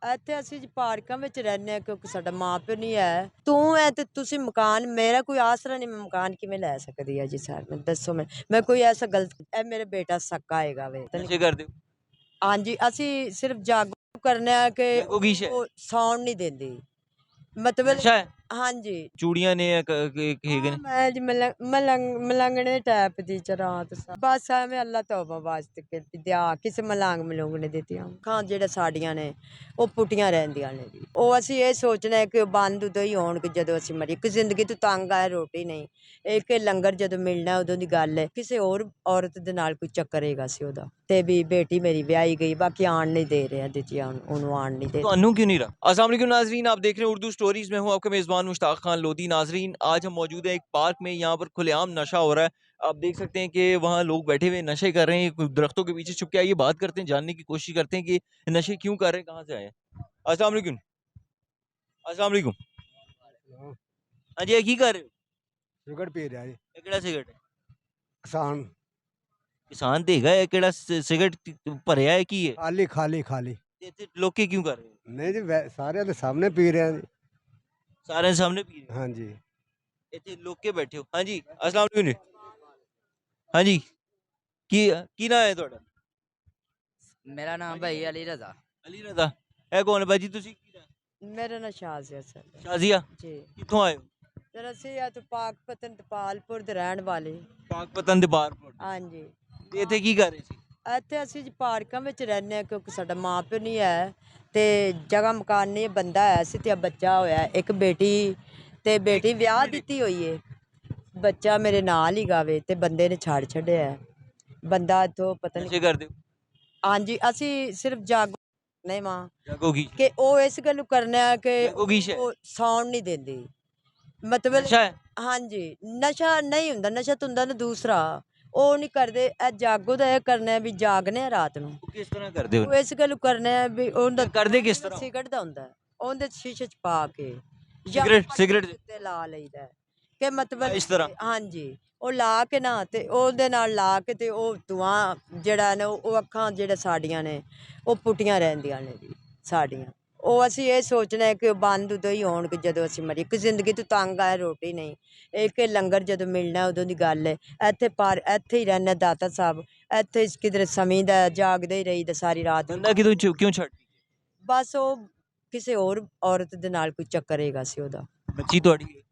ਇੱਥੇ ਅਸੀਂ ਜੀ ਪਾਰਕਾਂ ਵਿੱਚ ਰਹਿੰਦੇ ਹਾਂ ਕਿਉਂਕਿ ਸਾਡਾ ਮਾਂ ਪਿਓ ਨਹੀਂ ਹੈ। ਤੂੰ ਹੈ ਤੇ ਤੁਸੀਂ ਮਕਾਨ, ਮੇਰਾ ਕੋਈ ਆਸਰਾ ਨਹੀਂ, ਮੈਂ ਮਕਾਨ ਕਿਵੇਂ ਲੈ ਸਕਦੀ ਆ ਜੀ ਸਰ? ਮੈਨੂੰ ਦੱਸੋ, ਮੈਂ ਕੋਈ ਐਸਾ ਗਲਤ, ਇਹ ਮੇਰਾ ਬੇਟਾ ਸਕਾ ਹੈਗਾ ਵੇ। ਨਸ਼ੇ ਕਰਦੇ ਹੋ? ਹਾਂਜੀ, ਅਸੀਂ ਸਿਰਫ ਜਾਗਰੂਕ ਕਰਨੇ ਆ ਕਿ ਜਾਗੋ ਕੀ ਸ਼ੈ? ਉਹ ਸੌਣ ਨਹੀਂ ਦਿੰਦੀ, ਮਤਲਬ। ਨਸ਼ਾ ਹੈ? ਹਾਂਜੀ। ਚੂੜੀਆਂ ਨੇ ਹੈਗੇ ਨੇ? ਮੈਂ ਜੀ ਮਲੰਗਣੇ ਟੈਪ ਦੀ ਚ ਰਾਤ ਬਸ ਐਵੇਂ ਅੱਲਾ ਤੌਬਾ ਵਾਸਤੇ ਕਿ ਦਿਆ ਕਿਸੇ ਮਲੰਗ ਨੇ ਦਿੱਤੀਆਂ ਖਾਂ ਜਿਹੜੇ ਸਾਡੀਆਂ ਨੇ ਉਹ ਪੁੱਟੀਆਂ ਰਹਿੰਦੀਆਂ ਨੇ ਜੀ। ਉਹ ਅਸੀਂ ਇਹ ਸੋਚਣਾ ਹੈ ਕਿ ਉਹ ਬੰਦ ਉਦੋਂ ਹੀ ਹੋਣ ਕਿ ਜਦੋਂ ਅਸੀਂ ਮਰੀਏ, ਕਿ ਜ਼ਿੰਦਗੀ ਤੋਂ ਤੰਗ ਆਏ, ਰੋਟੀ ਨਹੀਂ, ਇੱਕ ਲੰਗਰ ਜਦੋਂ ਮਿਲਣਾ ਉਦੋਂ ਦੀ ਗੱਲ ਹੈ। ਕਿਸੇ ਹੋਰ ਔਰਤ ਦੇ ਨਾਲ ਕੋਈ ਚੱਕਰ ਹੈਗਾ ਸੀ ਉਹਦਾ, ਤੇ ਵੀ ਬੇਟੀ ਮੇਰੀ ਵਿਆਹੀ ਗਈ, ਬਾਕੀ ਆਣ ਨਹੀਂ ਦੇ ਰਹੇ ਦਿੱਤੀਆਂ, ਉਹਨੂੰ ਆਣ नहीं दे रहे। तो क्यों नहीं रहा? अस्सलाम वालेकुम नाजरीन, आप देख रहे हैं उर्दू स्टोरीज में, हूं आपका मेज़बान मुश्ताक खान लोधी। नाजरीन, आज हम मौजूद हैं एक पार्क में, यहाँ पर खुलेआम नशा हो रहा है। आप देख सकते हैं कि वहाँ लोग बैठे हुए नशे कर रहे हैं, दरख्तों के पीछे छुप के आइए बात करते हैं, जानने की कोशिश करते हैं कि नशे क्यों कर रहे हैं, कहाँ से आए हैं। अस्सलाम वालेकुम। अस्सलाम वालेकुम। हाँ जी, की कर रहे हो? सिगरेट पी रहा है ਇਹ ਕਿਹੜਾ ਸਿਗਰਟ ਹੈ? किसान। ਕਿਸਾਨ ਦੇਗਾ ਇਹ ਕਿਹੜਾ ਸਿਗਰਟ ਭਰਿਆ ਹੈ, ਕੀ ਹੈ? खाली खाली खाली ਤੇ ਇੱਥੇ ਲੋਕੀ ਕਿਉਂ ਕਰ ਰਹੇ ਹੋ? नहीं जी, सारे के सामने पी रहे हैं जी। ਸਾਰਿਆਂ ਦੇ ਸਾਹਮਣੇ ਪੀ ਰਹੇ ਹੋ? हाँ जी। ਇੱਥੇ ਲੋਕ ਕੇ ਬੈਠੇ ਹੋ? ਹਾਂਜੀ, अस्सलाम वालेकुम। ਹਾਂਜੀ, ਕੀ ਨਾਮ ਹੈ ਤੁਹਾਡਾ? ਮੇਰਾ ਨਾਮ ਭਾਈ ਅਲੀ ਰਜ਼ਾ। ਅਲੀ ਰਜ਼ਾ। ਇਹ ਕੌਣ ਹੈ ਬਾਜੀ? ਤੁਸੀਂ ਕੀ ਨਾਮ? ਮੇਰਾ ਨਾਂ ਸ਼ਾਜ਼ੀਆ ਸਰ ਸ਼ਾਜ਼ੀਆ। ਜੀ। ਕਿੱਥੋਂ ਆਏ ਹੋ? ਸਰ ਅਸੀਂ ਆ ਤੋਂ ਪਾਕਪਤਨ ਤਪਾਲਪੁਰ ਦੇ ਰਹਿਣ ਵਾਲੇ। ਪਾਕਪਤਨ ਦੇ ਬਾਹਰ। ਹਾਂਜੀ। ਤੇ ਇੱਥੇ ਕੀ ਕਰ ਰਹੇ ਸੀ? ਇੱਥੇ ਅਸੀਂ ਜੀ ਪਾਰਕਾਂ ਵਿੱਚ ਰਹਿੰਦੇ ਹਾਂ ਕਿਉਂਕਿ ਸਾਡਾ ਮਾਂ ਪਿਓ ਨਹੀਂ ਹੈ ਤੇ ਜਗ੍ਹਾ ਮਕਾਨ ਨਹੀਂ, ਬੰਦਾ ਹੈ ਸੀ ਤੇ ਬੱਚਾ ਹੋਇਆ, ਇੱਕ ਬੇਟੀ, ਤੇ ਬੇਟੀ ਵਿਆਹ ਦਿੱਤੀ ਹੋਈ ਏ, ਬੱਚਾ ਮੇਰੇ ਨਾਲ ਹੀ ਗਾਵੇ ਤੇ ਬੰਦੇ ਨੇ ਛੱਡ ਛੱਡਿਆ ਬੰਦਾ ਇੱਥੋਂ ਪਤਾ ਨਸ਼ੇ ਨਹੀਂ। ਕਰਦੇ ਹੋ? ਹਾਂਜੀ, ਅਸੀਂ ਸਿਰਫ ਜਾਗੋ ਨਹੀਂ ਮਾਂ ਜਾਗੋ ਕੀ? ਕਿ ਉਹ ਇਸ ਗੱਲ ਨੂੰ ਕਰਨਾ ਹੈ ਕਿ ਜਾਗੋ ਕੀ ਸ਼ੈ? ਉਹ ਸੌਣ ਨਹੀਂ ਦਿੰਦੀ, ਮਤਲਬ। ਨਸ਼ਾ ਹੈ? ਹਾਂਜੀ, ਨਸ਼ਾ ਨਹੀਂ ਹੁੰਦਾ, ਨਸ਼ਾ ਤਾਂ ਹੁੰਦਾ ਨਾ ਦੂਸਰਾ, ਉਹ ਨਹੀਂ ਕਰਦੇ। ਇਹ ਜਾਗੋ ਦਾ ਇਹ ਕਰਨਾ ਹੈ ਵੀ ਜਾਗਨੇ ਆ ਰਾਤ ਨੂੰ, ਉਹ ਕਿਸ ਤਰ੍ਹਾਂ ਕਰਦੇ ਉਹ ਹੋ? ਇਸ ਗੱਲ ਨੂੰ ਕਰਨਾ ਹੈ ਵੀ ਉਹਦਾ ਕਰਦੇ ਕਿਸ ਤਰ੍ਹਾਂ? ਸਿਗਰਟ ਦਾ ਹੁੰਦਾ, ਉਹਦੇ ਸ਼ੀਸ਼ੇ ਚ ਪਾ ਕੇ ਸਿਗਰਟ ਤੇ ਲਾ ਲਈਦਾ ਹੈ ਕਿ ਮਤਲਬ ਇਸ ਤਰ੍ਹਾਂ? ਹਾਂਜੀ, ਉਹ ਲਾ ਕੇ ਨਾ ਤੇ ਉਹਦੇ ਨਾਲ ਲਾ ਕੇ ਤੇ ਉਹ ਧੂਆਂ ਜਿਹੜਾ ਨੇ ਉਹ ਅੱਖਾਂ ਜਿਹੜੇ ਸਾਡੀਆਂ ਨੇ ਉਹ ਪੁੱਟੀਆਂ ਰਹਿੰਦੀਆਂ ਨੇ ਜੀ ਸਾਡੀਆਂ। ਉਹ ਅਸੀਂ ਇਹ ਸੋਚਣਾ ਹੈ ਕਿ ਉਹ ਬੰਦ ਉਦੋਂ ਹੀ ਹੋਣ ਕਿ ਜਦੋਂ ਅਸੀਂ ਮਰੀਏ, ਕਿ ਜ਼ਿੰਦਗੀ ਤੋਂ ਤੰਗ ਆਏ, ਰੋਟੀ ਨਹੀਂ, ਇੱਕ ਲੰਗਰ ਜਦੋਂ ਮਿਲਣਾ ਉਦੋਂ ਦੀ ਗੱਲ ਹੈ। ਇੱਥੇ ਹੀ ਰਹਿੰਦੇ ਦਾਤਾ ਸਾਹਿਬ, ਇੱਥੇ ਕਿਧਰੇ ਸਮੇਂ ਦਾ ਜਾਗਦੇ ਹੀ ਰਹੀਦਾ ਸਾਰੀ ਰਾਤ। ਬੰਦਾ ਕਿਉਂ ਛੱਡ? ਬਸ ਉਹ ਕਿਸੇ ਹੋਰ ਔਰਤ ਦੇ ਨਾਲ ਕੋਈ ਚੱਕਰ ਹੈਗਾ ਸੀ ਉਹਦਾ। ਬੱਚੀ ਤੁਹਾਡੀ?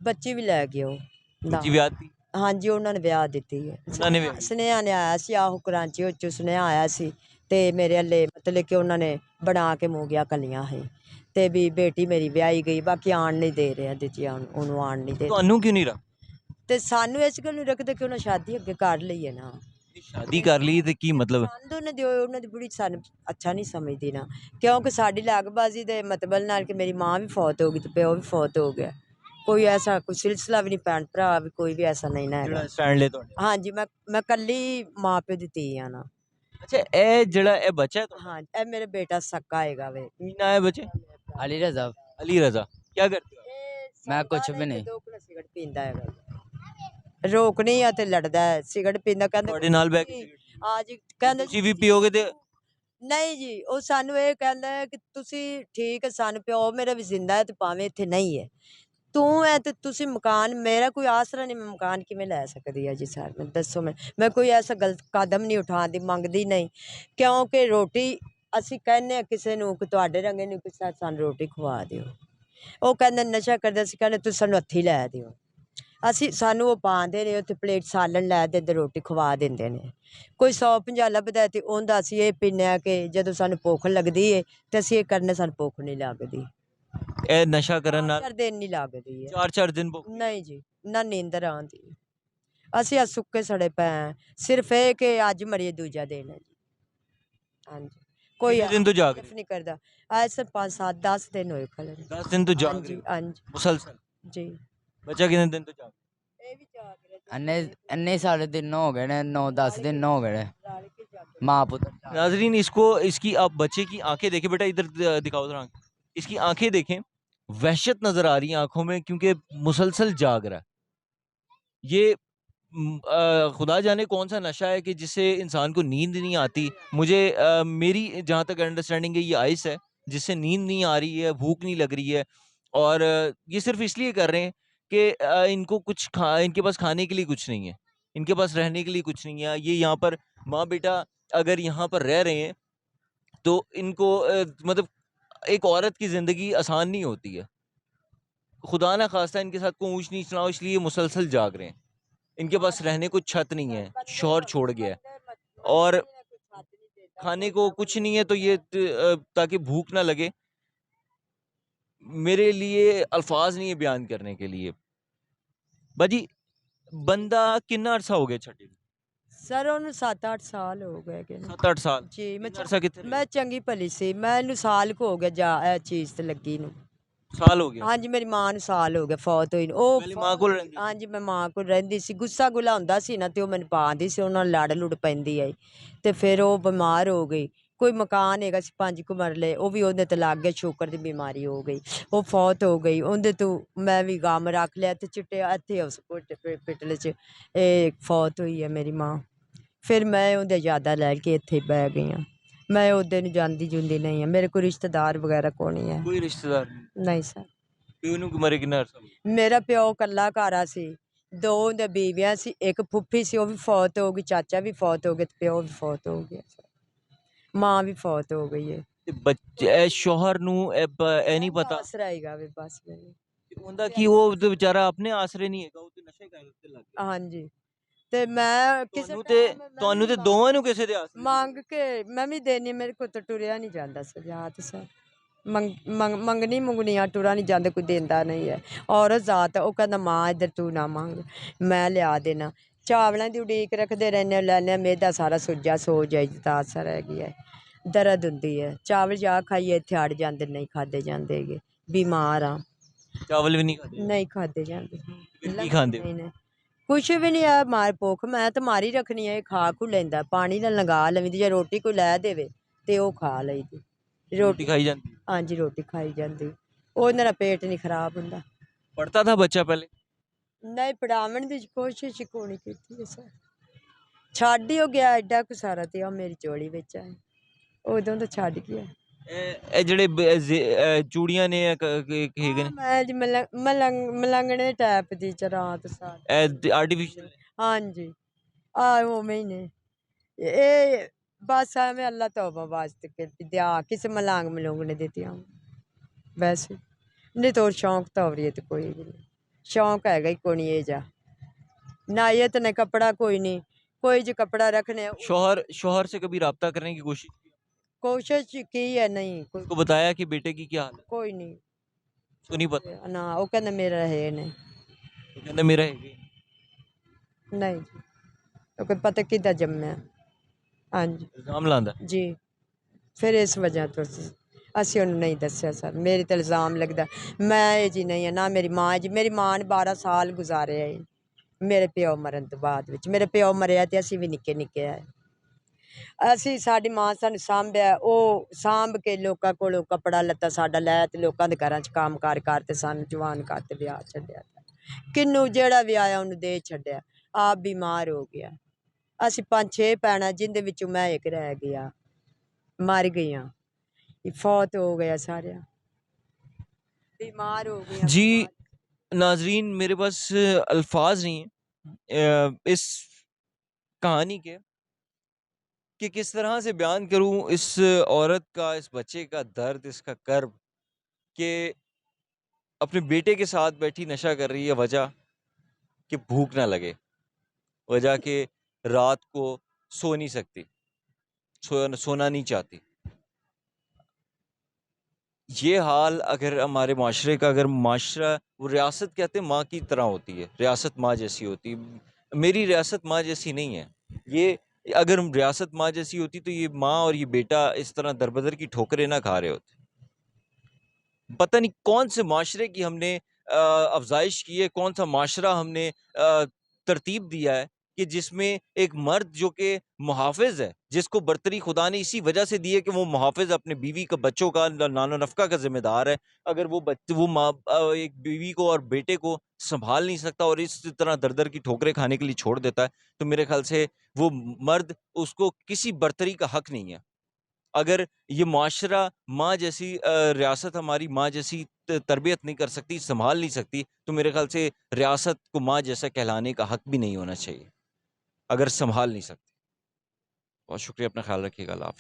ਬੱਚੀ ਵੀ ਲੈ ਗਏ ਉਹ ਨਾਲ। ਬੱਚੀ ਵਿਆਹ ਦੀ? ਹਾਂਜੀ, ਉਹਨਾਂ ਨੇ ਵਿਆਹ ਦਿੱਤੀ ਹੈ। ਉਹਨਾਂ ਨੇ ਵਿਆਹ? ਸੁਨੇਹਾ ਨੇ ਆਇਆ ਸੀ, ਆਹੋ ਕਰਾਚੀ ਵਿੱਚੋਂ ਸੁਨੇਹਾ ਆਇਆ ਸੀ ਤੇ ਮੇਰੇ ਹੱਲੇ ਮਤਲਬ ਕਿ ਉਹਨਾਂ ਨੇ ਬਣਾ ਕੇ ਮੂੰਗੀਆਂ ਕੱਲੀਆਂ ਸੀ ਤੇ ਵੀ ਬੇਟੀ ਮੇਰੀ ਵਿਆਹੀ ਗਈ, ਬਾਕੀ ਆਣ ਨਹੀਂ ਦੇ ਰਹੇ ਦਿੱਤੀਆਂ, ਉਹਨੂੰ ਆਣ ਨਹੀਂ ਦੇ। ਤੁਹਾਨੂੰ ਕਿਉਂ ਨਹੀਂ ਰਹਾ? ਤੇ ਸਾਨੂੰ ਇਸ ਗੱਲ ਨੂੰ ਰੱਖਦੇ ਕਿ ਉਹਨਾਂ ਸ਼ਾਦੀ ਅੱਗੇ ਕਰ ਲਈ ਹੈ ਨਾ। ਸ਼ਾਦੀ ਕਰ ਲਈ ਤੇ ਕੀ ਮਤਲਬ? ਪਸੰਦ ਉਹਨਾਂ ਦੀ ਬੁੜੀ ਸਾਨੂੰ ਅੱਛਾ ਨਹੀਂ ਸਮਝਦੀ ਨਾ, ਕਿਉਂਕਿ ਸਾਡੀ ਲੱਗਬਾਜ਼ੀ ਦੇ ਮਤਲਬ ਨਾਲ ਕਿ ਮੇਰੀ ਮਾਂ ਵੀ ਫੌਤ ਹੋ ਗਈ ਤੇ ਪਿਓ ਵੀ ਫੌਤ ਹੋ ਗਿਆ, ਕੋਈ ਐਸਾ ਕੋਈ ਸਿਲਸਿਲਾ ਵੀ ਨਹੀਂ, ਭੈਣ ਭਰਾ ਵੀ ਕੋਈ ਵੀ ਐਸਾ ਨਹੀਂ ਨਾ ਹੈਗਾ। ਸਟੈਂਡ ਲੈ ਤੁਹਾਡੇ? ਹਾਂਜੀ, ਮੈਂ ਕੱਲੀ ਮਾਂ ਪਿਓ ਦੀ ਧੀ ਆ ਨਾ। ਅੱਛਾ, ਇਹ ਜਿਹੜਾ ਇਹ ਬੱਚਾ ਹੈ ਤੁਹਾਡਾ? ਹਾਂ, ਇਹ ਮੇਰੇ ਬੇਟਾ ਸਕਾ ਹੈਗਾ ਵੇ। ਕੀ ਨਾਮ ਹੈ ਬੱਚੇ? ਅਲੀ ਰਜ਼ਾ। ਅਲੀ ਰਜ਼ਾ। ਕੀ ਕਰਤੇ ਹੋ? ਮੈਂ ਕੁਛ ਵੀ ਨਹੀਂ। ਸਿਗਰਟ ਪੀਂਦਾ ਹੈਗਾ, ਰੋਕਣੀ ਆ ਤੇ ਲੜਦਾ ਹੈ, ਸਿਗਰਟ ਪੀਂਦਾ, ਕਹਿੰਦਾ ਤੁਹਾਡੇ ਨਾਲ ਬੈਠ ਕੇ? ਆ ਜੀ, ਕਹਿੰਦਾ ਤੁਸੀਂ ਵੀ ਪੀਓਗੇ ਤੇ? ਨਹੀਂ ਜੀ, ਉਹ ਸਾਨੂੰ ਇਹ ਕਹਿੰਦਾ ਹੈ ਕਿ ਤੁਸੀਂ ਠੀਕ ਹੈ, ਸਾਨੂੰ ਪਿਓ ਮੇਰਾ ਵੀ ਜ਼ਿੰਦਾ ਹੈ ਤੇ ਭਾਵੇਂ ਇੱਥੇ ਨਹੀਂ ਹੈ, ਤੂੰ ਹੈ ਤੇ ਤੁਸੀਂ ਮਕਾਨ, ਮੇਰਾ ਕੋਈ ਆਸਰਾ ਨਹੀਂ, ਮੈਂ ਮਕਾਨ ਕਿਵੇਂ ਲੈ ਸਕਦੀ ਆ ਜੀ ਸਰ? ਮੈਨੂੰ ਦੱਸੋ, ਮੈਂ ਕੋਈ ਐਸਾ ਗਲਤ ਕਦਮ ਨਹੀਂ ਉਠਾਉਣ ਦੀ ਮੰਗਦੀ ਨਹੀਂ, ਕਿਉਂਕਿ ਰੋਟੀ ਅਸੀਂ ਕਹਿੰਦੇ ਹਾਂ ਕਿਸੇ ਨੂੰ ਕਿ ਤੁਹਾਡੇ ਰੰਗੇ ਨੂੰ ਕਿਸੇ ਸਾਨੂੰ ਰੋਟੀ ਖਵਾ ਦਿਓ, ਉਹ ਕਹਿੰਦੇ ਨਸ਼ਾ ਕਰਦੇ, ਅਸੀਂ ਕਹਿੰਦੇ ਤੁਸੀਂ ਸਾਨੂੰ ਹੱਥੀਂ ਲੈ ਦਿਓ, ਸਾਨੂੰ ਉਹ ਪਾਉਂਦੇ ਨੇ ਉੱਥੇ ਪਲੇਟ ਸਾਲਣ ਲੈ ਦਿੰਦੇ, ਰੋਟੀ ਖਵਾ ਦਿੰਦੇ ਨੇ। ਕੋਈ 150 ਲੱਭਦਾ ਤੇ ਉਹਦਾ ਅਸੀਂ ਇਹ ਪੀਂਦੇ ਹਾਂ ਕਿ ਜਦੋਂ ਸਾਨੂੰ ਭੁੱਖ ਲੱਗਦੀ ਹੈ ਤੇ ਅਸੀਂ ਇਹ ਕਰਨੇ, ਸਾਨੂੰ ਭੁੱਖ ਨਹੀਂ ਲੱਗਦੀ। ਇਹ ਨਸ਼ਾ ਕਰਨ ਨਾਲ 4 ਦਿਨ ਨਹੀਂ ਲੱਗਦੀ ਹੈ। 4 ਦਿਨ ਨਹੀਂ ਜੀ, ਨਾ ਨੀਂਦਰ ਆਉਂਦੀ, ਅਸੀਂ ਆ ਸੁੱਕੇ ਸੜੇ ਪਏ ਹਾਂ, ਸਿਰਫ ਇਹ ਕਿ ਅੱਜ ਮਰੀਏ ਦੂਜਾ ਦਿਨ ਹੈ ਜੀ। ਹਾਂਜੀ, ਕੋਈ ਦਿਨ ਤੋਂ ਜਾਗ ਨਹੀਂ ਕਰਦਾ, ਅੱਜ ਸਰ 5 7 10 ਦਿਨ ਹੋਏ ਖਲੇ। 10 ਦਿਨ ਤੋਂ ਜਾਗ ਹਾਂਜੀ ਰਹੇ ਹਾਂਜੀ ਮੁਸਲਸਲ? ਜੀ। ਬੱਚਾ ਕਿੰਨੇ ਦਿਨ ਤੋਂ ਜਾਗ? ਇਹ ਵੀ ਜਾਗ ਰਿਹਾ ਇੰਨੇ ਸਾਰੇ ਦਿਨ ਹੋ गए ने, 9-10 दिन हो गए माँ पुत्र। नाजरीन, इसकी आप बच्चे की आंखें देखें, बेटा इधर दिखाओ जरा, इसकी आंखें देखें, वहशत नजर आ रही है आंखों में, क्योंकि मुसलसल जाग रहा है। ये खुदा जाने कौन सा नशा है कि जिससे इंसान को नींद नहीं आती। मुझे मेरी जहाँ तक अंडरस्टैंडिंग है ये आइस है, جس سے نیند نہیں آ رہی ہے, بھوک نہیں لگ رہی ہے, اور یہ صرف اس لیے کر رہے ہیں کہ ان کو ان کے پاس کھانے کے لیے کچھ نہیں ہے, ان کے پاس رہنے کے لیے کچھ نہیں ہے. یہ یہاں پر ماں بیٹا اگر یہاں پر رہ رہے ہیں تو ان کو مطلب ایک عورت کی زندگی آسان نہیں ہوتی ہے. خدا نہ خواستہ ان کے ساتھ کوئی اونچ نیچ نہ ہو, اس لیے مسلسل جاگ رہے ہیں. ان کے پاس رہنے کو چھت نہیں ہے, شوہر چھوڑ گیا ہے, اور کھانے کو کچھ نہیں ہے, تو یہ تاکہ بھوک نہ لگے, میرے لیے الفاظ نہیں ہے بیان کرنے کے لیے. باجی بندہ کتنا عرصہ ہو گیا چھٹے کو؟ سر ਉਹਨੂੰ 7-8 ਸਾਲ ਹੋ ਗਏ ਕਿ 7-8 ਸਾਲ. ਜੀ ਮੈਂ ਕਿੰਨਾ ਅਰਸਾ ਕਿੱਥੇ ਰਹੇ? ਮੈਂ ਚੰਗੀ ਭਲੀ ਸੀ, ਮੈਨੂੰ ਸਾਲ ਕੁ ਹੋ ਗਿਆ ਜਾ ਇਹ ਚੀਜ਼ ਤੇ ਲੱਗੀ ਨੂੰ. ਸਾਲ ਹੋ ਗਿਆ. ਹਾਂਜੀ ਮੇਰੀ ਮਾਂ ਨੂੰ ਸਾਲ ਹੋ ਗਿਆ ਫੌਤ ਹੋਈ ਨੂੰ. ਉਹ ਪਹਿਲੇ ਮਾਂ ਕੋਲ ਰਹਿੰਦੀ ਸੀ? ਹਾਂਜੀ ਮੈਂ ਮਾਂ ਕੋਲ ਰਹਿੰਦੀ ਸੀ. ਗੁੱਸਾ ਗੁਲਾ ਹੁੰਦਾ ਸੀ ਨਾ ਤੇ ਉਹ ਮੈਨੂੰ ਪਾਉਂਦੀ ਸੀ, ਉਹਨਾਂ ਨਾਲ ਲੜ ਲੁੜ ਪੈਂਦੀ ਆਈ ਤੇ ਫਿਰ ਉਹ ਬਿਮਾਰ ਹੋ ਗਈ. ਕੋਈ ਮਕਾਨ ਹੈਗਾ ਸੀ 5 ਕੁ ਮਰਲੇ, ਉਹ ਵੀ ਉਹਦੇ ਤੇ ਲੱਗ ਗਿਆ, ਸ਼ੂਗਰ ਦੀ ਬਿਮਾਰੀ ਹੋ ਗਈ, ਉਹ ਫੌਤ ਹੋ ਗਈ. ਉਹਦੇ ਤੋਂ ਮੈਂ ਵੀ ਗਮ ਰੱਖ ਲਿਆ ਤੇ ਚਿੱਟੇ ਇੱਥੇ ਉਸ ਪਿਟਲੇ 'ਚ ਇਹ ਫੌਤ ਹੋਈ ਹੈ ਮੇਰੀ ਮਾਂ. ਫਿਰ ਮੈਂ ਉਹਦੇ ਯਾਦਾਂ ਲੈ ਕੇ ਇੱਥੇ ਬਹਿ ਗਈ ਹਾਂ. ਮੈਂ ਉਹਦੇ ਨੂੰ ਜਾਂਦੀ ਜੁੰਦੀ ਨਹੀਂ ਹਾਂ, ਮੇਰੇ ਕੋਈ ਰਿਸ਼ਤੇਦਾਰ ਵਗੈਰਾ ਕੋਈ ਨਹੀਂ ਹੈ. ਕੋਈ ਰਿਸ਼ਤੇਦਾਰ ਨਹੀਂ? ਨਹੀਂ ਸਰ, ਪਿਓ ਨੂੰ ਮਰੇ ਕਿੰਨਾ ਅਰਸਾ ਹੋ ਗਿਆ? ਮੇਰਾ ਪਿਓ ਇਕੱਲਾ ਘਰ ਸੀ, 2 ਉਹਦੇ ਬੀਵੀਆਂ ਸੀ, ਇੱਕ ਫੁੱਫੀ ਸੀ ਉਹ ਵੀ ਫੌਤ ਹੋ ਗਈ, ਚਾਚਾ ਵੀ ਫੌਤ ਹੋ ਗਿਆ ਤੇ ਪਿਓ ਵੀ ਫੌਤ ਹੋ ਗਿਆ, ਮਾਂ ਵੀ ਫੌਤ ਹੋ ਗਈ ਹੈ. ਤੇ ਬੱਚੇ ਇਹ ਸ਼ੋਹਰ ਨੂੰ ਇਹ ਨਹੀਂ ਪਤਾ ਆਸਰਾ ਹੈਗਾ ਵੀ ਬਸ ਮੈਨੂੰ. ਹੁੰਦਾ ਕਿ ਉਹ ਤੇ ਵਿਚਾਰਾ ਆਪਣੇ ਆਸਰੇ ਨਹੀਂ ਹੈਗਾ, ਉਹ ਤੇ ਨਸ਼ੇ ਕਰਨ ਤੇ ਲੱਗ ਗਿਆ. ਹਾਂਜੀ ਤੇ ਮੈਂ ਕਿਸੇ ਤੁਹਾਨੂੰ ਤੇ ਦੋਵਾਂ ਨੂੰ ਕਿਸੇ ਦੇ ਆਸਰੇ ਮੰਗ ਕੇ ਮੈਂ ਵੀ ਦੇਣੀ, ਮੇਰੇ ਕੋਲ ਤਾਂ ਟੁਰਿਆ ਨਹੀਂ ਜਾਂਦਾ ਸਜਾਤ ਸਰ. ਮੰਗਣੀ ਮੰਗਣੀਆਂ ਟੁਰਾ ਨਹੀਂ ਜਾਂਦੇ, ਕੋਈ ਦਿੰਦਾ ਨਹੀਂ ਹੈ. ਔਰਤ ਜ਼ਾਤ ਉਹ ਕਹਿੰਦਾ ਮਾਂ ਇੱਧਰ ਤੂੰ ਨਾ ਮੰਗ, ਮੈਂ ਲਿਆ ਦੇਣਾ. ਚਾਵਲਾਂ ਦੀ ਉਡੀਕ ਰੱਖਦੇ ਰਹਿੰਦੇ, ਲੈਂਦੇ ਮੇਦਾ ਸਾਰਾ ਸੁੱਜਾ ਸੋ ਜਾਈ ਤਾਂ ਅਸਰ ਹੈਗੀ ਹੈ, ਦਰਦ ਹੁੰਦੀ ਹੈ. ਚਾਵਲ ਜਾ ਖਾਈਏ ਇੱਥੇ ਅੜ ਜਾਂਦੇ, ਨਹੀਂ ਖਾਦੇ ਜਾਂਦੇ ਹੈਗੇ, ਬਿਮਾਰ ਆ. ਚਾਵਲ ਵੀ ਨਹੀਂ ਖਾਂਦੇ? ਨਹੀਂ ਖਾਦੇ ਜਾਂਦੇ. ਕੀ ਖਾਂਦੇ? ਨਹੀਂ ਕੁਛ ਵੀ ਨਹੀਂ ਆ, ਮਾਰ ਭੁੱਖ ਮੈਂ ਤਾਂ ਮਾਰੀ ਰੱਖਣੀ ਹੈ. ਖਾ ਖੂ ਲੈਂਦਾ, ਪਾਣੀ ਨਾਲ ਲੰਗਾ ਲਵੀਂ, ਜੇ ਰੋਟੀ ਕੋਈ ਲੈ ਦੇਵੇ ਤੇ ਉਹ ਖਾ ਲਈਦੀ. ਰੋਟੀ ਖਾਈ ਜਾਂਦੀ? ਹਾਂਜੀ ਰੋਟੀ ਖਾਈ ਜਾਂਦੀ, ਉਹਦੇ ਨਾਲ ਪੇਟ ਨਹੀਂ ਖਰਾਬ ਹੁੰਦਾ. ਪੜਤਾ ਥਾ ਬੱਚਾ ਪਹਿਲੇ? ਨਹੀਂ ਪੜਾਉਣ ਦੀ ਕੋਸ਼ਿਸ਼ ਕੋਈ ਨਹੀਂ ਕੀਤੀ ਸਰ, ਛੱਡ ਹੀ ਹੋ ਗਿਆ ਐਡਾ ਕੁ ਸਾਰਾ, ਤੇ ਆ ਮੇਰੀ ਚੋਲੀ ਵਿੱਚ ਆ, ਉਦੋਂ ਤਾਂ ਛੱਡ ਗਿਆ. ਇਹ ਜਿਹੜੇ ਚੂੜੀਆਂ ਨੇ ਹੈਗੇ ਨੇ, ਮੈਂ ਜੀ ਮਲੰਗਣੇ ਟੈਪ ਦੀ ਚਰਾਤ ਸਾਰ ਆਰਟੀਫੀਸ਼ੀਅਲ? ਹਾਂਜੀ ਆ ਉਵੇਂ ਹੀ ਨੇ ਇਹ, ਬਸ ਐਵੇਂ ਅੱਲਾ ਤੌਬਾ ਵਾਸਤੇ ਦਿਆ ਕਿਸੇ ਮਲੰਗ ਮਲੂੰਗ ਨੇ ਦਿੱਤੀਆਂ ਵੈਸੇ, ਨਹੀਂ ਤਾਂ ਸ਼ੌਂਕ ਤਾਂ ਹੋ ਰਹੀ ਹੈ ਤੇ ਕੋਈ ਵੀ ਨਹੀਂ, ਸ਼ੌਂਕ ਹੈਗਾ ਹੀ ਕੋਈ ਨਹੀਂ ਇਹ ਜਾ ਨਾ, ਇਹ ਤਾਂ नहीं कपड़ा कोई नहीं, कोई जो कपड़ा रखने शोहर से कभी राब्ता करने की कोशिश की है, नहीं कोई उसको बताया कि बेटे की क्या हाल है? कोई नहीं, उसको नहीं पता ना वो कहना मेरा है नहीं, तो कहना मेरा है नहीं जी, तो कोई पता किदा जम्मया। हाँ जी इल्जाम लांदा जी, फिर इस वजह तो ਅਸੀਂ ਉਹਨੂੰ ਨਹੀਂ ਦੱਸਿਆ ਸਰ, ਮੇਰੇ ਤੇ ਇਲਜ਼ਾਮ ਲੱਗਦਾ ਮੈਂ ਇਹ ਜੀ ਨਹੀਂ ਹੈ, ਨਾ ਮੇਰੀ ਮਾਂ ਜੀ, ਮੇਰੀ ਮਾਂ ਨੇ 12 ਸਾਲ ਗੁਜ਼ਾਰੇ ਹੈ ਮੇਰੇ ਪਿਓ ਮਰਨ ਤੋਂ ਬਾਅਦ ਵਿੱਚ. ਮੇਰੇ ਪਿਓ ਮਰਿਆ ਤੇ ਅਸੀਂ ਵੀ ਨਿੱਕੇ ਨਿੱਕੇ ਆਏ, ਅਸੀਂ ਸਾਡੀ ਮਾਂ ਸਾਨੂੰ ਸਾਂਭਿਆ, ਉਹ ਸਾਂਭ ਕੇ ਲੋਕਾਂ ਕੋਲੋਂ ਕੱਪੜਾ ਲੱਤਾ ਸਾਡਾ ਲੈ ਤੇ ਲੋਕਾਂ ਦੇ ਘਰਾਂ 'ਚ ਕੰਮ ਕਾਰ ਕਰਤੇ ਸਾਨੂੰ ਜਵਾਨ ਕਰਤੇ ਵਿਆਹ ਛੱਡਿਆ, ਕਿੰਨੂੰ ਜਿਹੜਾ ਵੀ ਆਇਆ ਉਹਨੂੰ ਦੇ ਛੱਡਿਆ, ਆਪ ਬਿਮਾਰ ਹੋ ਗਿਆ. ਅਸੀਂ 5-6 ਭੈਣਾਂ ਜਿੰਦੇ ਵਿੱਚੋਂ ਮੈਂ ਇੱਕ ਰਹਿ ਗਿਆ, ਮਰ ਗਈਆਂ, फौत हो गया, सारे बीमार हो गए जी. नाजरीन मेरे पास अल्फाज नहीं है इस कहानी के कि किस तरह से बयान करूं इस औरत का, इस बच्चे का दर्द, इसका कर्ब, कि अपने बेटे के साथ बैठी नशा कर रही है, वजह कि भूख ना लगे, वजह कि रात को सो नहीं सकती, सोना नहीं चाहती. ये हाल अगर हमारे माशरे का, अगर माशरा, वो रियासत कहते हैं माँ की तरह होती है, रियासत माँ जैसी होती है, मेरी रियासत माँ जैसी नहीं है. ये अगर रियासत माँ जैसी होती तो ये माँ और ये बेटा इस तरह दरबदर की ठोकरें ना खा रहे होते. पता नहीं कौन से माशरे की हमने अफजाइश की है, कौन सा माशरा हमने तरतीब दिया है कि जिसमें एक मर्द जो कि मुहाफिज है, जिसको बरतरी खुदा ने इसी वजह से दी है कि वो मुहाफिज, अपने बीवी का, बच्चों का, नानो नफका का जिम्मेदार है, अगर वो एक बीवी को और बेटे को संभाल नहीं सकता और इस तरह दर दर की ठोकरें खाने के लिए छोड़ देता है, तो मेरे ख्याल से वो मर्द, उसको किसी बरतरी का हक नहीं है. اگر یہ معاشرہ ماں جیسی ریاست ہماری ماں جیسی تربیت نہیں کر سکتی، سنبھال نہیں سکتی، تو میرے خیال سے ریاست کو ماں جیسا کہلانے کا حق بھی نہیں ہونا چاہیے اگر سنبھال نہیں سکتی۔ بہت شکریہ، اپنا خیال رکھیے گا، اللہ حافظ۔